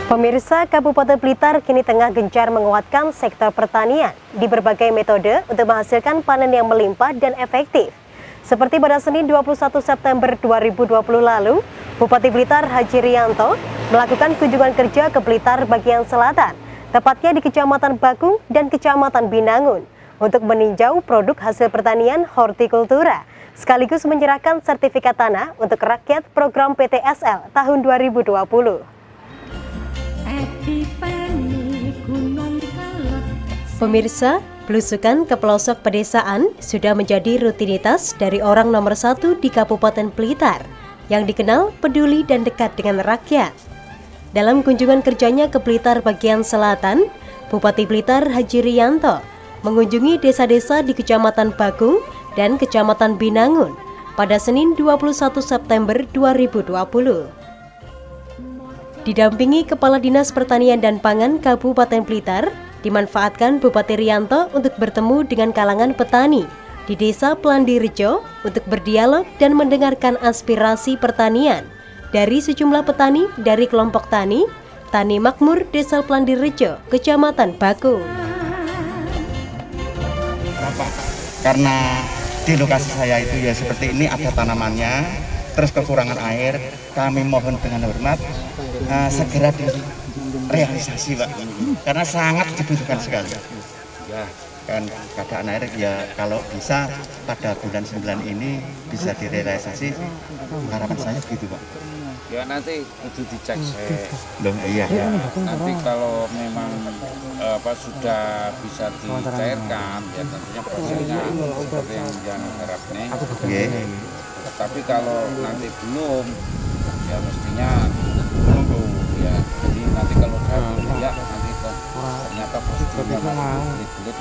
Pemirsa, Kabupaten Blitar kini tengah gencar menguatkan sektor pertanian di berbagai metode untuk menghasilkan panen yang melimpah dan efektif. Seperti pada Senin 21 September 2020 lalu, Bupati Blitar Haji Rianto melakukan kunjungan kerja ke Blitar bagian selatan, tepatnya di Kecamatan Bakung dan Kecamatan Binangun, untuk meninjau produk hasil pertanian hortikultura, sekaligus menyerahkan sertifikat tanah untuk rakyat program PTSL tahun 2020. Pemirsa, belusukan ke pelosok pedesaan sudah menjadi rutinitas dari orang nomor 1 di Kabupaten Blitar yang dikenal peduli dan dekat dengan rakyat. Dalam kunjungan kerjanya ke Blitar bagian selatan, Bupati Blitar Haji Rianto mengunjungi desa-desa di Kecamatan Bakung dan Kecamatan Binangun pada Senin 21 September 2020. Didampingi Kepala Dinas Pertanian dan Pangan Kabupaten Blitar, dimanfaatkan Bupati Rianto untuk bertemu dengan kalangan petani di Desa Plandirejo untuk berdialog dan mendengarkan aspirasi pertanian dari sejumlah petani dari kelompok tani Makmur Desa Plandirejo, Kecamatan Bakung. Karena di lokasi saya itu ya seperti ini, ada tanamannya, terus kekurangan air, kami mohon dengan hormat segera direalisasi, Pak, karena sangat dibutuhkan sekali. Ya, kan keadaan air ya kalau bisa pada bulan 9 ini bisa direalisasi, harapan saya begitu, Pak. Ya nanti kudu dicek Iya. Ya, nanti kalau memang sudah bisa dicairkan, ya tentunya prosesnya seperti yang harapnya. Tapi kalau nanti belum, ya mestinya menunggu. Ya, jadi nanti kalau saya belum ya nanti ternyata prosedurnya belit-belit.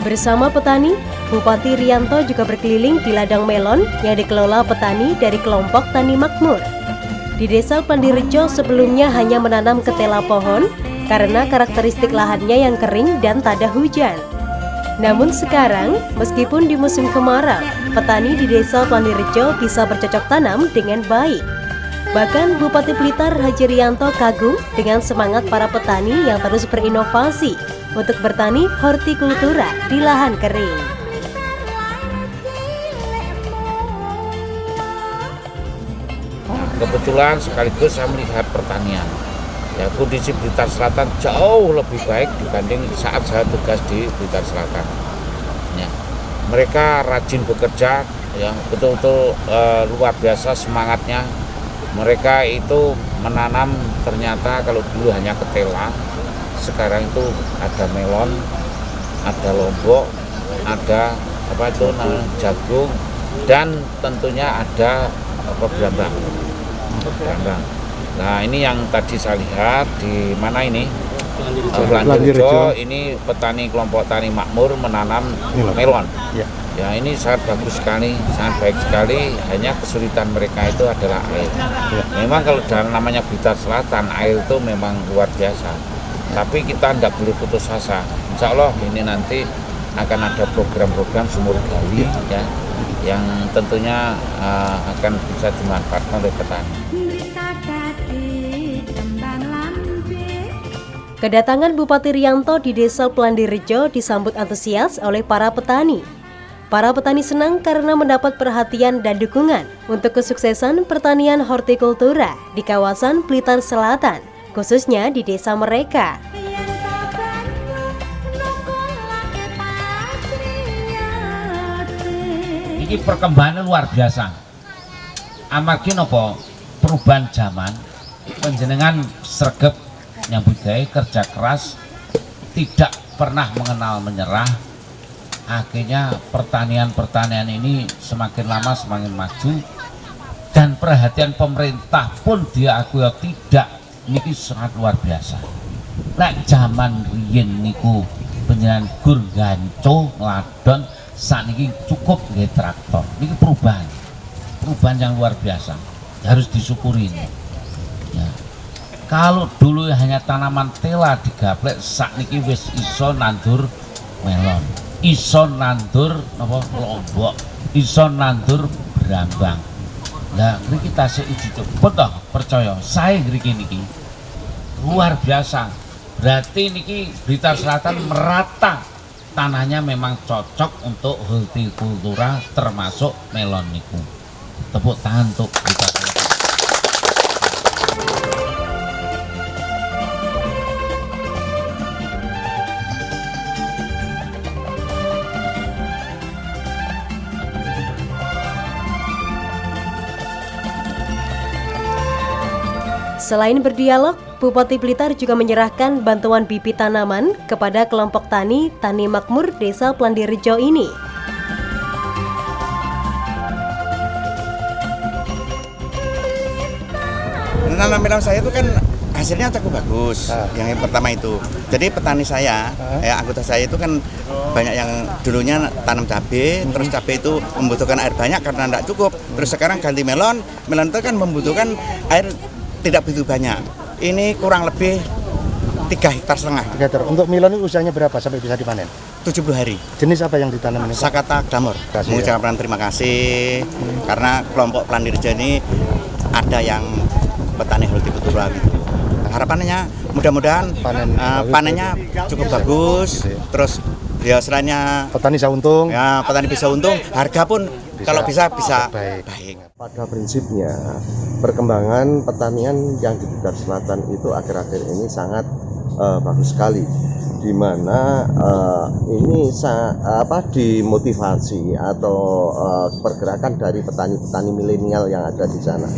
Bersama petani, Bupati Rianto juga berkeliling di ladang melon yang dikelola petani dari kelompok Tani Makmur. Di Desa Plandirejo sebelumnya hanya menanam ketela pohon karena karakteristik lahannya yang kering dan tak ada hujan. Namun sekarang, meskipun di musim kemarau, petani di Desa Plandirejo bisa bercocok tanam dengan baik. Bahkan Bupati Blitar Haji Rianto kagum dengan semangat para petani yang terus berinovasi untuk bertani hortikultura di lahan kering. Kebetulan sekaligus saya melihat pertanian. Ya, kondisi Blitar Selatan jauh lebih baik dibanding saat saya tugas di Blitar Selatan. Ya, mereka rajin bekerja, ya betul-betul luar biasa semangatnya. Mereka itu menanam, ternyata kalau dulu hanya ketela, sekarang itu ada melon, ada lombok, ada jagung, dan tentunya ada berambang. Nah, ini yang tadi saya lihat di mana ini? Plandirejo. Ini petani kelompok Tani Makmur menanam melon. Ya, ini sangat bagus sekali, sangat baik sekali. Hanya kesulitan mereka itu adalah air. Memang kalau dalam namanya Blitar Selatan, air itu memang luar biasa. Tapi kita tidak boleh putus asa. Insya Allah ini nanti akan ada program-program sumur gali, ya, yang tentunya akan bisa dimanfaatkan oleh petani. Kedatangan Bupati Rianto di Desa Plandirejo disambut antusias oleh para petani. Para petani senang karena mendapat perhatian dan dukungan untuk kesuksesan pertanian hortikultura di kawasan Blitar Selatan, khususnya di desa mereka. Ini perkembangan luar biasa. Amargi nopo perubahan zaman, panjenengan sregep nyambut gawe, kerja keras, tidak pernah mengenal menyerah. Akhirnya pertanian ini semakin lama semakin maju, dan perhatian pemerintah pun diakui tidak, niki sangat luar biasa. Nek zaman riyen niku panjenengan gur ganco ngladon, sakniki cukup nggih traktor. Niki perubahan yang luar biasa, harus disyukuri ini. Ya. Kalau dulu hanya tanaman tela digaplek, sakniki wis iso nandur melon, iso nandur lombok, iso nandur berambang. Lah ngriki tasih uji coba toh, percaya saya ngriki niki luar biasa. Berarti niki Blitar Selatan merata, tanahnya memang cocok untuk hortikultura termasuk melon niku. Tepuk tangan untuk Blitar Selatan. Selain berdialog, Bupati Blitar juga menyerahkan bantuan bibit tanaman kepada kelompok tani Tani Makmur Desa Plandirejo ini. Nanam melon saya itu kan hasilnya cukup bagus. Yang pertama itu. Jadi petani saya, anggota saya itu kan banyak yang dulunya tanam cabai, terus cabai itu membutuhkan air banyak karena tidak cukup. Terus sekarang ganti melon, melon itu kan membutuhkan air tidak begitu banyak. Ini kurang lebih 3,5 hektar. Untuk melon ini usianya berapa sampai bisa dipanen? 70 hari. Jenis apa yang ditanam ini? Sakata Damor. Mengucapkan terima kasih karena kelompok Plandirejo ini ada yang petani hortikultura gitu. Harapannya mudah-mudahan panennya cukup bagus. Terus ya selainnya Petani bisa untung. ya petani bisa untung, harga pun kalau bisa baik. Pada prinsipnya perkembangan pertanian yang di Blitar Selatan itu akhir-akhir ini sangat bagus sekali, di mana ini dimotivasi atau pergerakan dari petani-petani milenial yang ada di sana.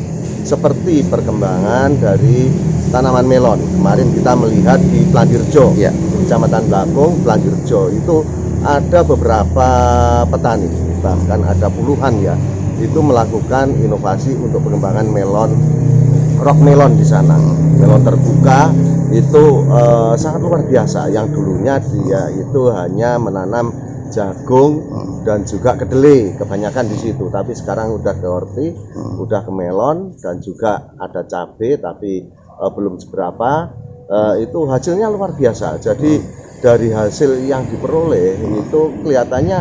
Seperti perkembangan dari tanaman melon. Kemarin kita melihat di Plandirejo, Kecamatan Blakung, Plandirejo itu ada beberapa petani, bahkan ada puluhan ya, itu melakukan inovasi untuk pengembangan melon, rock melon di sana. Melon terbuka itu sangat luar biasa. Yang dulunya dia itu hanya menanam jagung dan juga kedelai kebanyakan di situ, tapi sekarang udah ke horti, udah ke melon dan juga ada cabai tapi belum seberapa. Itu hasilnya luar biasa. Jadi dari hasil yang diperoleh itu kelihatannya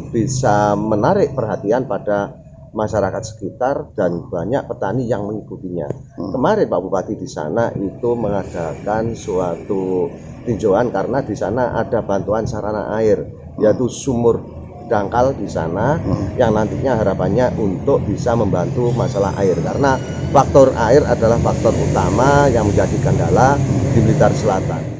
bisa menarik perhatian pada masyarakat sekitar dan banyak petani yang mengikutinya. Kemarin Pak Bupati di sana itu mengadakan suatu tinjauan karena di sana ada bantuan sarana air, yaitu sumur dangkal di sana yang nantinya harapannya untuk bisa membantu masalah air, karena faktor air adalah faktor utama yang menjadi kendala di Blitar Selatan.